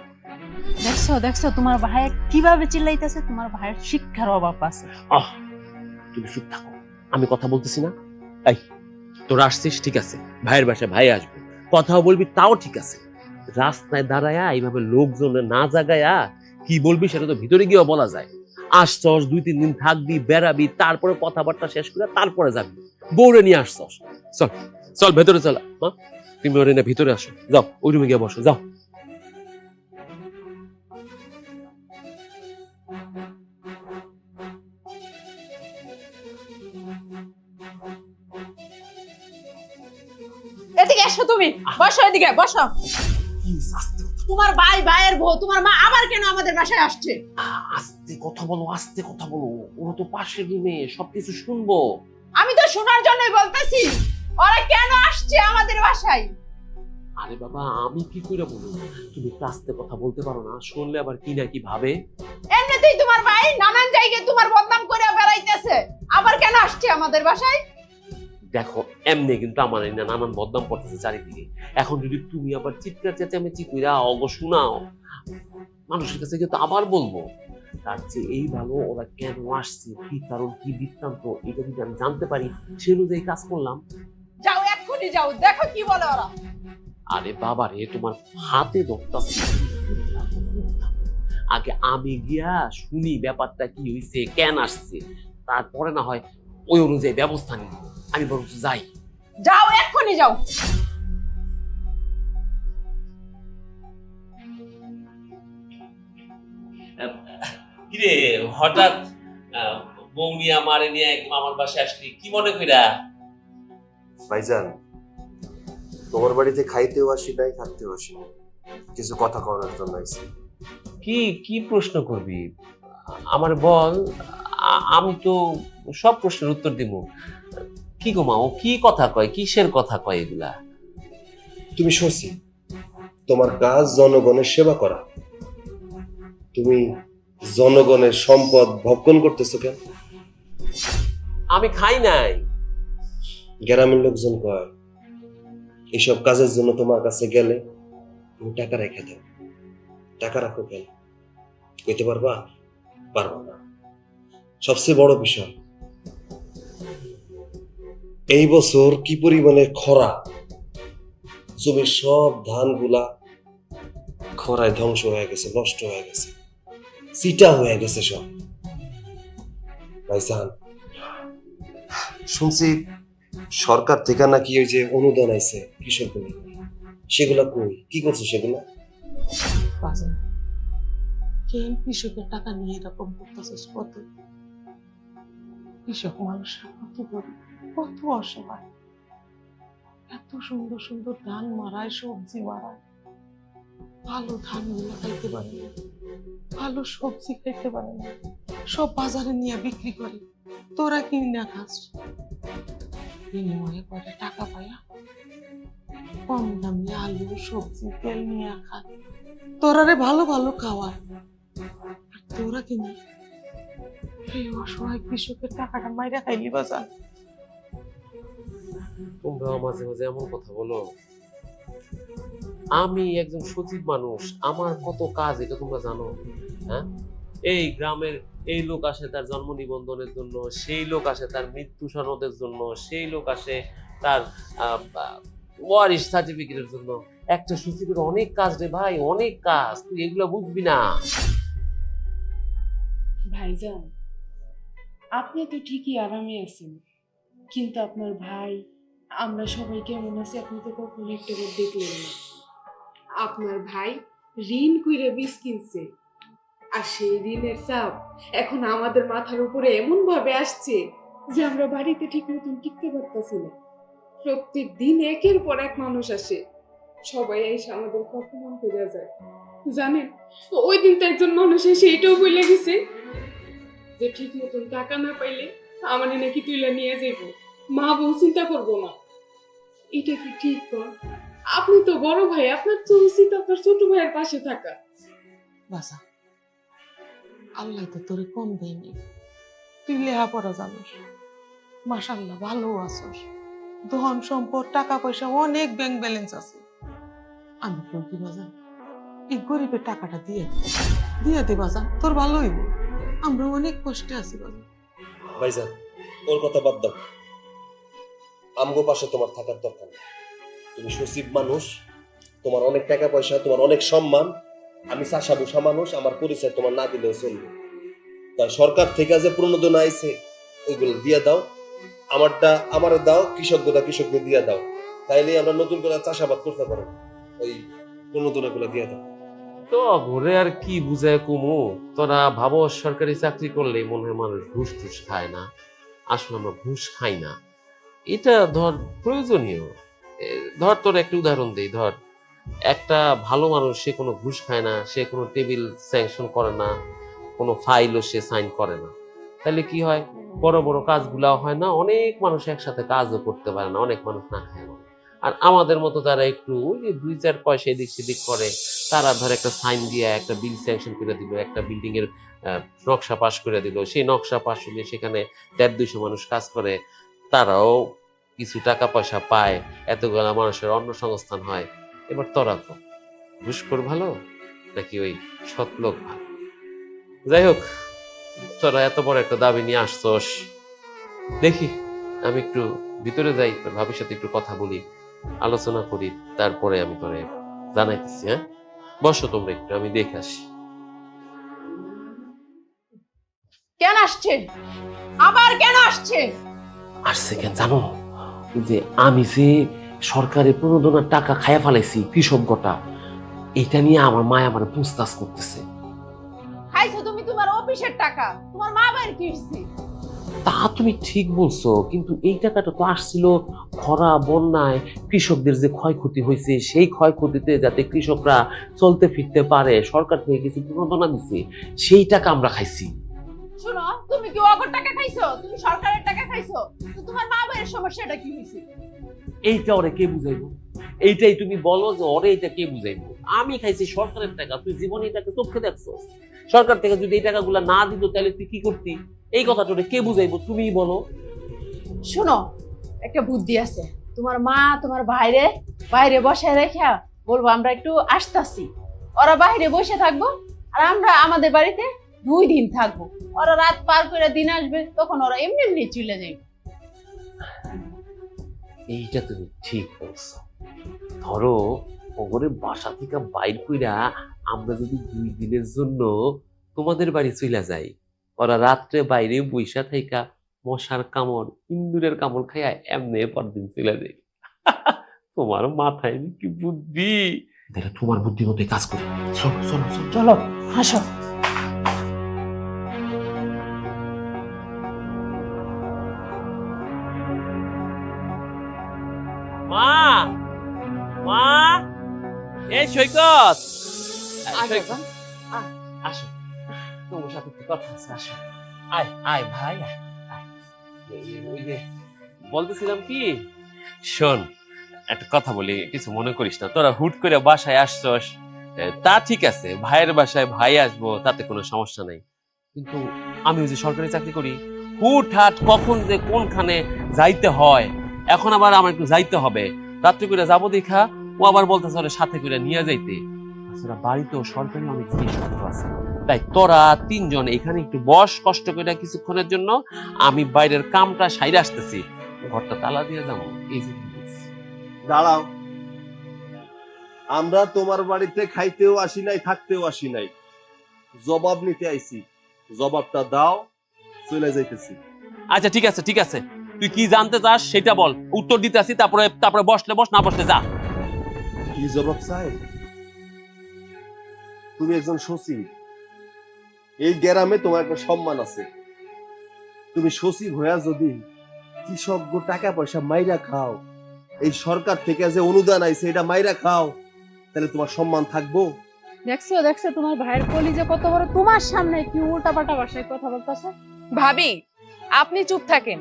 S9: দেখছো দেখছো তোমার ভাই কিভাবে চিল্লাইতেছে, তোমার ভাইয়ের শিক্ষার অভাব আছে।
S8: আহ, তুমি চুপ থাকো, আমি কথা বলতেছি না। এই, তোরা আসছিস ঠিক আছে, ভাইয়ের বাসায় ভাই আসবে, কথা বলবি তাও ঠিক আছে। রাস্তায় দাঁড়ায়া এইভাবে লোকজনের না জাগায়া কি বলবি সেটা তো ভিতরে গিয়েও বলা যায়। আসছস, 2-3 দিন থাকবি, বেড়াবি, তারপরে কথাবার্তা শেষ করে তারপরে যাবি। বউরে নিয়ে আসছস, চল চল ভেতরে চল। মা, তুমি ওরে না ভিতরে আসো, যাও ওই রুমে গিয়ে বসো, যাও।
S2: এদিকে এসো, তুমি বসো, এদিকে বসো। তোমার ভাই, ভাইয়ের বউ, তোমার মা আবার কেন আমাদের বাসায় আসছে?
S8: আস্তে কথা বলো, আস্তে কথা বলো, ওরা তো পাশের রুমে, সবকিছু শুনবো।
S2: আমি তো শোনার জন্যই বলতেছি, ওরা কেন আসছে আমাদের বাসায়?
S8: আরে বাবা, আমি কি করে বলবো? তুমি একটু আস্তে কথা বলতে পারো না? শুনলে আবার কি না কি ভাবে।
S2: এমনিতেই তোমার ভাই নানান জায়গায় তোমার বদনাম করে বেড়াইতেছে, আবার কেন আসছে আমাদের বাসায়?
S8: দেখো, এমনি কিন্তু আমার এই না নানান বদনাম করতেছে চারিদিকে। এখন যদি তুমি আবার চিৎকার চেঁচামেচি কইরা অগ শোনাও, মানুষের কাছে কিন্তু আবার বলবো। তার চেয়ে এই ভালো ওরা কেন আসছে, কি কারণ, কি বৃত্তান্ত, এটা যদি আমি জানতে পারি সে অনুযায়ী কাজ করলাম।
S2: যাও, এক্ষুনি যাও, দেখো কি বলে ওরা।
S8: আরে বাবা রে, তোমার হাতে ধরতাছি। আগে আমি গিয়া শুনি ব্যাপারটা কি হইছে, কেন আসছে, তারপরে না হয় ওই অনুযায়ী ব্যবস্থা নিব। আমি বরং যাই।
S2: যাও, এক্ষুনি যাও।
S8: কিরে, হঠাৎ বউ নিয়ে আমারে নিয়ে একদম আমার বাসায় আসলি, কি মনে কইরা?
S1: ভাইজান, তোমার বাড়িতে খাইতেও আসি নাই, থাকতেও আসি নাই, কিছু কথা করার জন্য আইছি।
S8: কি কি প্রশ্ন করবি আমার বল, আমি তো সব প্রশ্নের উত্তর দিব। কি গো মা, ও কি কথা কয়, কিসের কথা কয় এগুলা?
S1: তুমি শুনছি তোমার কাজ জনগণের সেবা করা, তুমি জনগণের সম্পদ ভক্ষণ করতেছো কেন?
S8: আমি খাই নাই।
S1: গ্রামের লোকজন কয় এসব কাজের জন্য তোমার কাছে গেলে তুমি টাকা রেখে দাও। টাকা রাখো কেন? কইতে পারবা? পারবা না। সবচেয়ে বড় বিষয়, এই বছর কি পরিমাণে খরা, জমির সব ধানগুলা খরায় ধ্বংস হয়ে গেছে, নষ্ট হয়ে গেছে, চিটা হয়ে গেছে সব। ভাইজান, শুনছি সরকার থেকে নাকি ওই যে অনুদান আইছে কৃষকদের, সেগুলা কই, কি করছে সেগুলা?
S3: বাজার কেন কৃষকের টাকা নিয়ে এরকম করতেছিস? কত কৃষক মানুষরা কত গরিব, কত অসহায়, এত সুন্দর সুন্দর ধান মারায়, সবজি মারায়, ভালো ধান গুলো খাইতে পারে না, ভালো সবজি খাইতে পারে না, সব বাজারে নিয়ে বিক্রি করে, তোরা কিনে খাস, বিনিময়ে করে টাকা পায়া কম দামে আলু, সবজি, তেল নিয়ে খায়, তোরারে ভালো ভালো খাওয়ায়, আর তোরা কিনা এই অসহায় কৃষকের টাকাটা মাইরা খাইলি বাজান।
S8: তোমরা মাঝে মাঝে এমন কথা বলো। আমি একজন সচিব মানুষ, আমার কত কাজ এটা তোমরা জানো? হ্যাঁ, এই গ্রামের এই লোক আসে তার জন্ম নিবন্ধনের জন্য, সেই লোক আসে তার মৃত্যু সনদের জন্য, সেই লোক আসে তার ওয়ারিশ সার্টিফিকেটের জন্য। একটা সচিবের অনেক কাজ রে ভাই, অনেক কাজ, তুই এগুলো বুঝবি না।
S2: ভাইজান, আপনি তো ঠিকই আরামে আছেন, কিন্তু আপনার ভাই, আমরা সবাই কেমন আছি আপনি তো কখনো একটা করে দেখলেন না। আপনার ভাই ঋণ কইরা বীজ কিনছে, আর সেই ঋণের চাপ এখন আমাদের মাথার উপরে এমন ভাবে আসছে যে আমরা বাড়িতে ঠিক মতন টিকতে পারতেছি না। প্রত্যেক দিন একের পর এক মানুষ আসে, সবাই এসে আমাদের অপমান করে যায়। জানেন, ওই দিন তো একজন মানুষ এসে এটাও বলে গেছে যে ঠিক মতন টাকা না পাইলে আমাদের নাকি তুইলা নিয়ে যাইব, মা বউ চিন্তা করবো না। এটা কি ঠিক কর? আপনি তো বড় ভাই, আপনার তো উচিত আপনার ছোট ভাইয়ের পাশে থাকা।
S3: বাসা, আল্লাহ তো তোরে কম দেয়নি, তুই লেখাপড়া জানোস, মাশাআল্লাহ ভালো আছোস, ধন সম্পদ টাকা পয়সা অনেক ব্যাংক ব্যালেন্স আছে। আমি বলছি বাজান, এই গরিবের টাকাটা দিয়ে দে বাজান, তোর ভালো হইব। আমরা অনেক কষ্টে আছি বাজান।
S1: ভাইজান, ওর কথা বাদ দাও, আমগো পাশে তোমার থাকার দরকার নেই। তুমি সচিব মানুষ, তোমার অনেক টাকা পয়সা, তোমার অনেক সম্মান। আমি চাষা বুসা মানুষ, আমার পরিচয় তোমার না দিলেও চলবে। তার সরকার থেকে যে প্রণোদনা আইছে ওইগুলো দিয়ে দাও, আমারটা আমারে দাও, কৃষকদের দিয়ে দাও, তাইলে আমরা নতুন করে চাষাবাদ করতে পারো। ওই প্রণোদনা গুলো দিয়ে দাও।
S8: তো ঘুরে আর কি বুঝায় কুমু, তোরা ভাবো সরকারি চাকরি করলে মনে হয় মানুষ ঘুষ টুস খায় না। আসলে আমরা ঘুষ খাই না, এটা ধর প্রয়োজনীয়। ধর তোর একটা উদাহরণ দেই, ধর একটা ভালো মানুষ, সে কোনো ঘুষ খায় না, সে কোনো টেবিল স্যাংশন করে না, কোনো ফাইলও সে সাইন করে না। তাহলে কি হয়, বড় বড় কাজগুলাও হয় না, অনেক মানুষ একসাথে কাজও করতে পারে না, অনেক মানুষ না খায় না। আর আমাদের মতো যারা একটু ওই 2-4 পয়সা এদিক সেদিক করে, তারা ধর একটা সাইন দিয়ে একটা বিল স্যাংশন করে দিল, একটা বিল্ডিং এর নকশা পাস করে দিল, সেই নকশা পাস হলে সেখানে 150-200 মানুষ কাজ করে, তারাও কিছু টাকা পয়সা পায়, এতগুলা মানুষের অন্নসংস্থান হয়। এবার তোরা তো ঘুষখোর ভালো নাকি ওই সৎ লোক ভালো? যাই হোক, তোরা এত বড় একটা দাবি নিয়ে আসছস, দেখি আমি একটু ভিতরে যাই, তোর ভাবির সাথে একটু কথা বলি, আলোচনা করি, তারপরে আমি তোরে জানাইতেছি। হ্যাঁ, বসো তোমরা একটু, আমি দেখে আসি।
S2: কেন আসছে? আবার কেন আসছে?
S8: আসছে কেন জানো? যে আমি যে সরকারের প্রণোদনার টাকা খায়া ফেলাইছি কৃষক গোটা, এটা নিয়ে আমার মায় আমার পুছতাছ করতেছে।
S2: খাইছো তুমি তোমার অফিসের টাকা, তোমার মা বাড়ি কি হইছে?
S8: তা তুমি ঠিক বলছো, কিন্তু এই টাকাটা তো আসছিল খরা বন্যায় কৃষকদের যে ক্ষয়ক্ষতি হয়েছে, সেই ক্ষয়ক্ষতিতে যাতে কৃষকরা চলতে ফিরতে পারে সরকার থেকে কিছু প্রণোদনা দিছে, সেই টাকা আমরা খাইছি।
S2: শোনো, তুমি কি অগর টাকা খাইছো? তুমি সরকারের টাকা খাইছো? তো তোমার মা বাড়ির সমস্যাটা কি হইছে?
S8: এইটা ওরে কে বুঝাইবো? এইটাই তুমি বলো যে ওরে এটা কে বুঝাইবো? আমি খাইছি সরকারের টাকা, তুই জীবনে এটাকে চোখে দেখছো? সরকার থেকে যদি এই টাকাগুলো না দিত তাহলে তুই কি করতি? এই কথাটা ওরে কে বুঝাইবো, তুমিই বলো।
S9: শোনো, একটা বুদ্ধি আছে, তোমার মা তোমার বাইরে বসায় রেখা বলবো আমরা একটু আসতাছি, ওরা বাইরে বসে থাকবো, আর আমরা আমাদের বাড়িতে 2 দিন থাকবো। ওরা রাত পার করে দিন আসবে, তখন ওরা এমনি এমনি চলে যাবে।
S8: এইটা তুমি ঠিক বলছো। ধরো ওগরে বাসা থেকে বাইর কইরা আমরা যদি 2 দিনের জন্য তোমাদের বাড়ি চলে যাই, ওরা রাত্রে বাইরে বইসা থাইকা মশার কামড়, ইন্দুরের কামড় খাইয়া এমনি পরদিন চলে যাই। তোমার মাথায় কি বুদ্ধি! তাহলে তোমার বুদ্ধি মতো কাজ করি। চলো চলো চলো
S9: চলো আসো।
S8: মা, মা, এই সৈকত, সৈকত, আসো, তোমার সাথে একটু কথা আছে, আসো। আয় আয় ভাই, আয়, আয়। ওই যে বলতেছিলাম কি, শোন একটা কথা বলি, কিছু মনে করিস না। তোরা হুট করে বাসায় আসছস, তা ঠিক আছে, ভাইয়ের বাসায় ভাই আসবো, তাতে কোনো সমস্যা নাই। কিন্তু আমি ওই যে সরকারি চাকরি করি, হুটহাট কখন যে কোনখানে যাইতে হয়, এখন আবার আমার একটু যাইতে হবে, রাত্রি করে যাবো দেখা ও আবার বলতেছে ওরে সাথে করে নিয়ে যাইতে। তাছাড়া বাড়িতেও সরকারি অনেক জিনিসপত্র আছে, তাই তোরা তিনজন এখানে একটু বস, কষ্ট করে কিছুক্ষণের জন্য, আমি বাইরের কামটা সাইরে আসতেছি, ঘরটা তালা দিয়ে যাবো। এই যে
S1: দাঁড়াও, আমরা তোমার বাড়িতে খাইতেও আসি নাই, থাকতেও আসি নাই, জবাব নিতে আইছি। জবাবটা দাও, চলে যাইতেছি।
S8: আচ্ছা ঠিক আছে, ঠিক আছে, তুই কি জানতে চাস সেটা বল, উত্তর দিতে আসি, তারপরে তারপরে বসলে বস, না বসলে যা।
S1: কি জবাব চাই? তুমি একজন সচিব, এই গ্রামে তোমার একটা সম্মান আছে। তুমি সচিব হইয়া যদি কৃষক টাকা পয়সা মাইরা খাও, এই সরকার থেকে যে অনুদান আইছে এটা মাইরা খাও, তাহলে তোমার সম্মান থাকবো?
S9: দেখছো দেখছো তোমার ভাইয়ের কলিজা কত বড়, তোমার সামনে কি উল্টাপাল্টা ভাষায় কথা বলতেছে।
S2: ভাবি, আপনি চুপ থাকেন।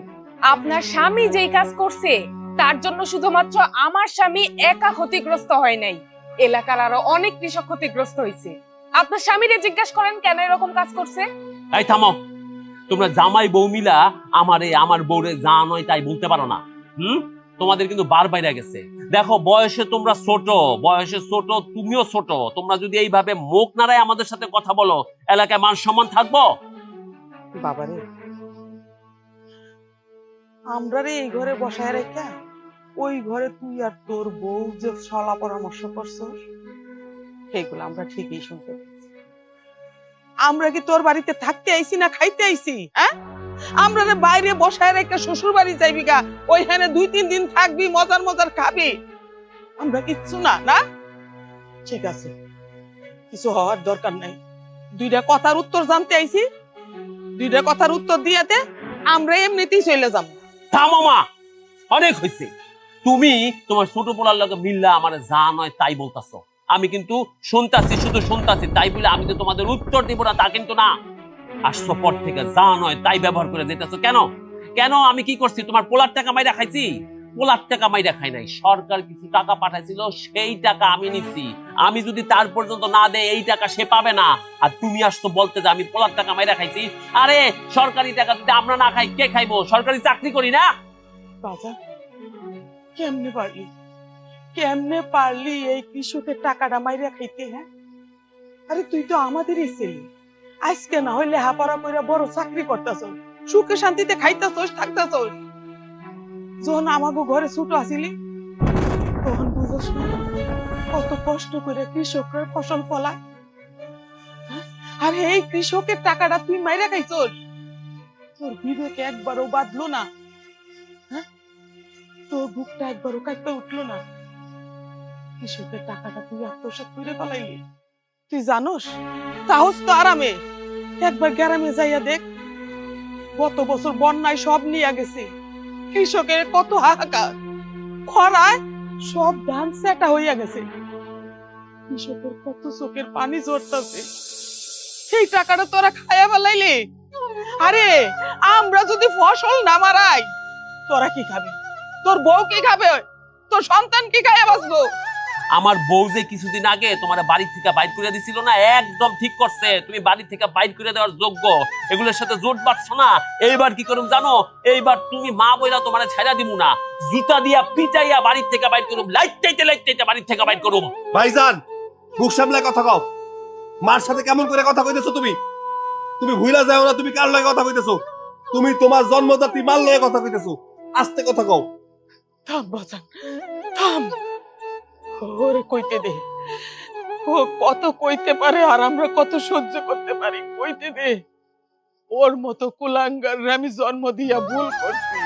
S2: আপনার স্বামী যেই কাজ করছে তার জন্য শুধুমাত্র আমার স্বামী একা ক্ষতিগ্রস্ত হয় নাই, এলাকার আরো অনেক কৃষক ক্ষতিগ্রস্ত হয়েছে। আপনার স্বামীরে জিজ্ঞাসা করেন কেন এরকম কাজ করছে।
S8: এই থামো, তোমরা জামাই বউ মিলা আমার বউরে যা নয় তাই বলতে পারো না। তোমাদের কিন্তু বার বাইরে গেছে। দেখো, বয়সে তোমরা ছোট, বয়সে ছোট, তুমিও ছোট, তোমরা যদি এইভাবে মুখ নাড়ায় আমাদের সাথে কথা বলো, এলাকায় মান সম্মান থাকবো?
S3: বাবারে, আমরা রে এই ঘরে বসায় রেখা ওই ঘরে তুই আর তোর বউ যে সলা পরামর্শ করছস, সেগুলো আমরা ঠিকই শুনতে পাচ্ছি। আমরা কি তোর বাড়িতে থাকতে আইছি না খাইতে আইছি? হ্যাঁ, আমরা রে বাইরে বসায় রেখে শ্বশুর বাড়ি যাইবি গা, ওইখানে 2-3 দিন থাকবি, মজার মজার খাবি, আমরা কিচ্ছু না। না ঠিক আছে, কিছু হওয়ার দরকার নাই। 2টা কথার উত্তর জানতে আইছি, 2টা কথার উত্তর দিয়েতে আমরা এমনিতেই চলে যাব।
S8: থামো মা, অনেক হয়েছে। তুমি তোমার ছোট পোলার লগে মিল্লা আমার যা নয় তাই বলতাছো। আমি কিন্তু শুনতাছি, শুধু শুনতাছি, তাই বলে আমি তো তোমাদের উত্তর দিব না তা কিন্তু না। আসছো পর থেকে যা নয় তাই ব্যবহার করে যেতেছো। কেন কেন আমি কি করছি? তোমার পোলার টাকা মাইরা খাইছি? পোলার টাকা মাইরা খাই নাই, সরকার কিছু টাকা পাঠাইছিল, সেই টাকা আমি নিচ্ছি। আমি যদি তার পর্যন্ত না দেয় এই টাকা সে পাবে না। আর তুমি আসছো বলতে যে আমি পোলার টাকা মাইরা খাইছি। আরে সরকারি টাকা যদি আমরা না খাই কে খাইবো? সরকারি চাকরি করি না।
S3: বাজা, কেমনে পারলি, কেমনে পারলি এই কৃষকের টাকাটা মাইরা খাইতে? হ্যাঁ, আরে তুই তো আমাদেরই ছেলে, আজকে না হইলে হাপারা কইরা বড় চাকরি করতেছ, সুখে শান্তিতে খাইতেছস, থাকতেছস। যখন আমাকে ঘরে ছোট আসিলি তখন বুঝছ না কত কষ্ট করে কৃষকরা ফসল ফলায়। আর এই কৃষকের টাকাটা তুই মাইরা খাইছস, তোর বিবেকে একবারও বাঁধলো না? হ্যাঁ, তোর বুকটা একবারও কাঁপতে উঠলো না? কৃষকের টাকাটা তুই আত্মসাৎ করে ফলাইলি। তুই জানোস সাহস তো আরামে, একবার গ্রামে যাইয়া দেখ, গত বছর বন্যায় সব নিয়ে গেছে, কৃষকের কত হাহাকার, খরায় সব ধান সেটা হইয়া গেছে, কৃষকের কত চোখের পানি ঝরতেছে। সেই টাকাটা তোরা খায়া ফেলাইলে। আরে আমরা যদি ফসল না মারাই তোরা কি খাবি? তোর বউ কি খাবে? তোর সন্তান কি খায়া বাঁচবো?
S8: আমার বউ যে কিছুদিন আগে তোমার বাড়ি থেকে বাইর করে দিছিল না, একদম ঠিক করছে। তুমি বাড়ি থেকে বাইর করে দেওয়ার যোগ্য, এগুলোর সাথে জোট বাঁধছো না। এইবার কি করুম জানো? এইবার তুমি মা বইলা তোমার ছাইড়া দিমু না, জুতা দিয়া পিটাইয়া বাড়ি থেকে বাইর করুম, লাইটাইতে লাইটাইতে বাড়ি থেকে বাইর করুম।
S1: ভাইজান, মুখ সামলায় কথা কও। মার সাথে কেমন করে কথা কইতেছো তুমি? তুমি ভুইলা যাও না তুমি কার লগে কথা কইতেছো? তুমি তোমার জন্মদাত্রী মার লগে কথা কইতেছো। আস্তে কথা কও।
S3: থাম বাজান, থাম, ওরে কইতে দে। ও কত কইতে পারে আর আমরা কত সহ্য করতে পারি, কইতে দে। ওর মতো কুলাঙ্গার আমি জন্ম দিয়া ভুল করছি।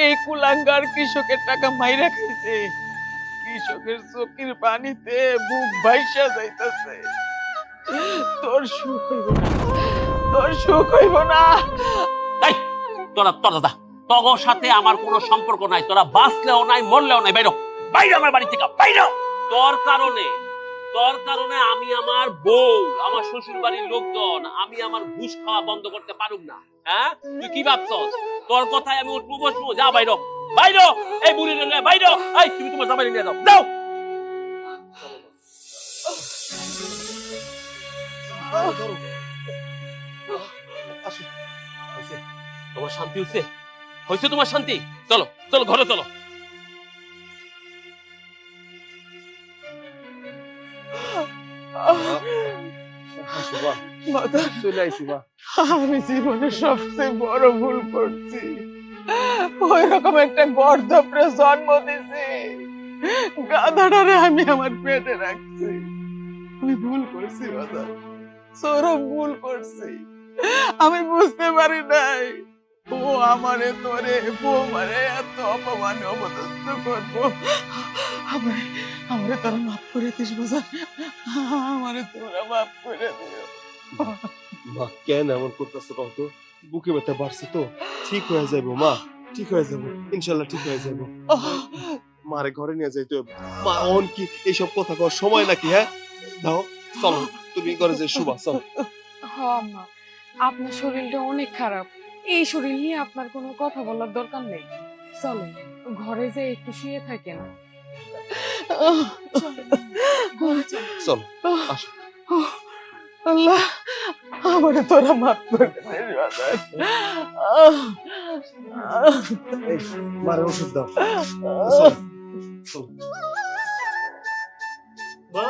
S3: এই কুলাঙ্গার কৃষকের টাকা মাইরা খাইছে, কৃষকের চোখের পানিতে বুক ভাইসা যাইতাছে। তোর সুখ হইব না, তোর সুখ হইব না।
S8: এই তোরা তোরা যা, তগর সাথে আমার কোনো সম্পর্ক নাই। তোরা বাঁচলেও নাই, মরলেও নাই, বাইরো বাইরে আমার বাড়ি থেকে, বাইরো। তোর কারণে আমি আমার বউ, আমার শ্বশুর বাড়ির লোকজন, আমি আমার ঘুষ খাওয়া বন্ধ করতে পারুম না। হ্যাঁ, তুই কি ভাবছস? তোর কথায় আমি উঠবো বসবো? যা বাইরো, বাইরো, এই বুড়ি নিয়ে বাইরো। এই তুমি তোমার জামাই নিয়ে যাও, যাও।
S1: ধরো। আসো।
S8: হয়েছে? তোমার শান্তি হয়েছে? হয়েছে তোমার শান্তি? চলো চলো ঘরে চলো।
S1: আসো মা,
S3: মাতা,
S1: চলে আইছি মা।
S3: আমি জীবনে সবচেয়ে বড় ভুল করছি। ওই রকম একটা গর্ধপরে জন্ম দিছি, গাধাটারে আমি আমার পেটে রাখছি। আমি ভুল করছি মাতা, চরম ভুল করছি। আমি বুঝতে পারি নাই ও আমারে তোরে বৌমারে এত অপমান অপদস্থ করবো। আমারে তোরা মাফ করে দিস বাজার, আমারে তোরা মাফ করে দিও।
S1: মা কেন এমন করতেছো কত? বুকে ব্যথা বাড়ছে তো, ঠিক হয়ে যাবো মা, ঠিক হয়ে যাবো, ইনশাল্লাহ ঠিক হয়ে যাবো। মারে ঘরে নিয়ে যাইতে হবে। মা অন কি এইসব কথা কর সময় নাকি? হ্যাঁ দাও, চলো তুমি ঘরে যাই। শুভা চল।
S2: হ্যাঁ আম্মা, আপনার শরীরটা অনেক খারাপ। এই শরীর নিয়ে আপনার কোনো কথা বলার দরকার নেই। চলেন ঘরে যেয়ে একটু শুয়ে থাকেন।
S1: চল আসো।
S3: আল্লাহ, আমারে তোরা মাফ করে দিস বাজার।
S1: এই মারে ওষুধ দাও। চল চল।
S8: মা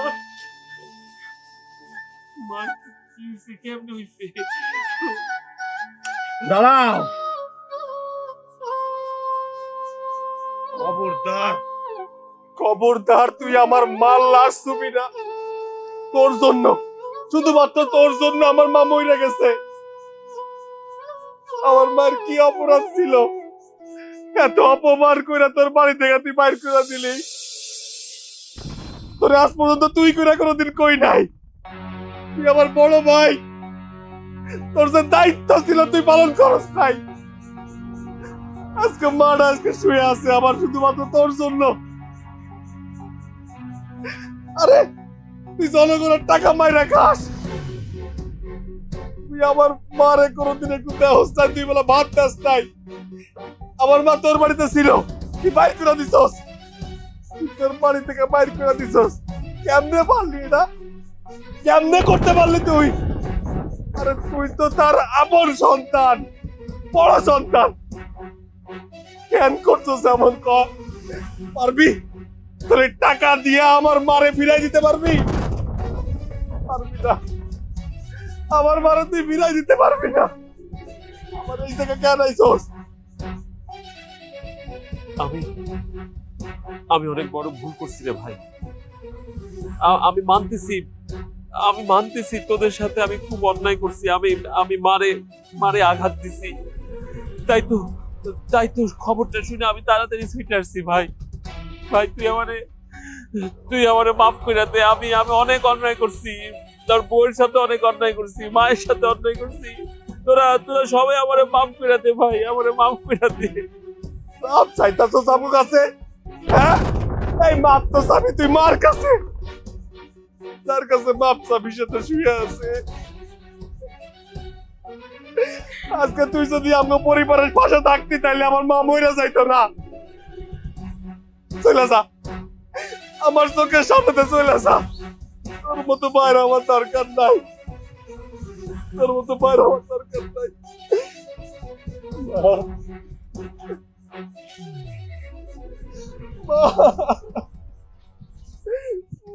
S8: মা কি হয়েছে? কেমনে হয়েছে?
S1: দাঁড়াও। খবরদার, খবরদার, তুই আমার মাল লাশ ছবি না। তোর জন্য, শুধুমাত্র তোর জন্য আমার মা মরে গেছে। আমার মার কি অপরাধ ছিল? এত অপমান করে তোর বাড়ি থেকে তুই বাইর করে দিলি। তোর আজ পর্যন্ত তুই করে কোনোদিন কই নাই। তুই আমার বড় ভাই, তোর যে দায়িত্ব ছিল তুই পালন করস নাই। আজকে মাটা আজকে শুয়ে আছে আমার শুধুমাত্র তোর জন্য। আরে তুই জনগণের টাকা মাইরা খাস, তুই আমার মারে কোনোদিন একটু দেহস নাই, তুই বেলা ভাত দাস নাই। আমার মা তোর বাড়িতে ছিল, তুই বাইর করে দিছস, তুই তোর বাড়ি থেকে বাইর করে দিছস। কেমনে পারলি এটা? কেমনে করতে পারলি তুই? আরে তুই তো তার আপন সন্তান, বড় সন্তান, কেন করছস এমন? ক পারবি? তোর এই টাকা দিয়ে আমার মারে ফিরাই দিতে পারবি? পারবি না। আমার মারে তুই ফিরাই দিতে পারবি না। আমার এই জায়গা কেন আইছস?
S8: আমি আমি অনেক বড় ভুল করছি রে ভাই। আমি মানতেছি তোদের সাথে আমি খুব অন্যায় করছি। আমি মারে আঘাত দিছি। তাই তো খবরটা শুনে আমি তাড়াতাড়ি ছুটে আসছি। ভাই তুই আমারে মাফ করে দে। আমি অনেক অন্যায় করছি, তোর বউয়ের সাথে অনেক অন্যায় করছি, মায়ের সাথে অন্যায় করছি। তোরা সবাই আমারে মাফ করে দে ভাই, আমারে মাফ করে দে।
S1: মাপ চাইতাছস আমার কাছে? হ্যাঁ, এই মাপ তো চাবি তুই মার কাছে, যার কাছে মাপ চাবি সে তো শুয়ে আছে। আজকে তুই যদি আমার পরিবারের পাশে থাকতি তাহলে আমার মা মরে যাইতো না। চলে যা, আমার চোখের সামনে চলে যা। তোর মতো বাইরে আমার দরকার নাই, তোর মতো বাইরে আমার দরকার নাই। মা, মা,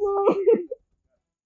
S1: মা।